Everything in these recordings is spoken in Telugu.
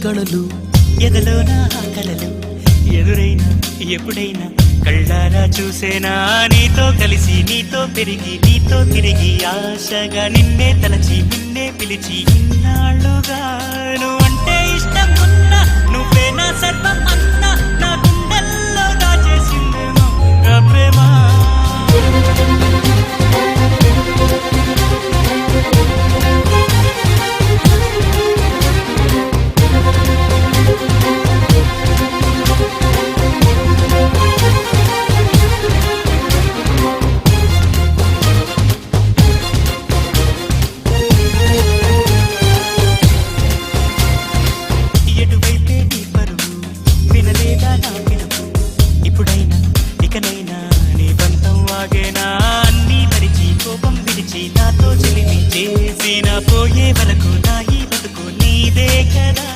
కళలు ఎదలోన కలలు ఎదురైనా ఎప్పుడైనా కళ్ళారా చూసేనా నీతో కలిసి నీతో పెరిగి నీతో తిరిగి ఆశగా నిన్నే తలచి నిన్నే పిలిచి ఇన్నాళ్ళుగా నువ్వంటే ఇష్టం ఉన్నా నువ్వే నా సర్వం అన్నా నా గుండెల్లో దాచేసిందేమో నా ప్రేమ ఇప్పుడైనా ఇకనైనా నీ బంధం వాగేనా అన్నీ మరిచి కోపం విడిచి నాతో చెలిమి చేసిన పోయే వరకు నా ఈ బతుకు నీదే కదా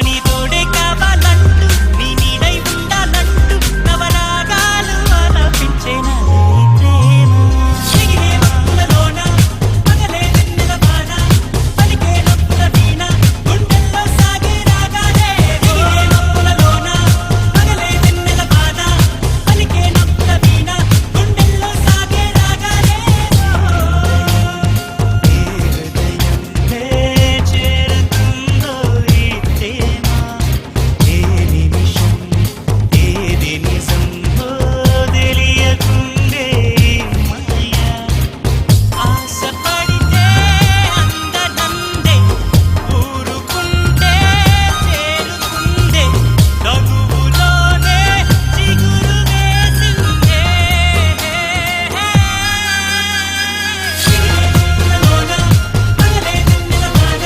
నీ తోడే కావాలంటూ నీ నీడై ఉండాలంటూ నవరాగాలు ఆలపించేనా ప్రేమ ఎగిరే మబ్బులలోన పగలే వెన్నెల వాన పలికే నవ్వుల వీణ గుండెల్లో సాగే రాగాలే ఎగిరే మబ్బులలోన పగలే వెన్నెల వాన పలికే నవ్వుల వీణ గుండెల్లో సాగే రాగాలే ఏ హృదయంలో చేరుతుందో ఈ ప్రేమ ఏ నిమిషం ఏది నిజమో తెలియకుండే మయ్య ఆశపడితే అందనందే ఊరుకుంటే చేరుకుందే తగువులోనే చిగురు వేసిందే చిగురులోన పగలే వెన్నెల వాన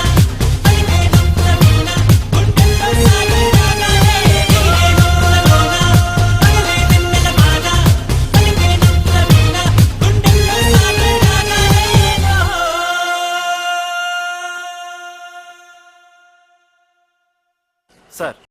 పలికే నవ్వుల వీణ గుండెల్లో సాగే రాగాలే ఎగిరే మబ్బులలోన పగలే వెన్నెల వాన పలికే నవ్వుల వీణ గుండెల్లో సాగే రాగాలే సార్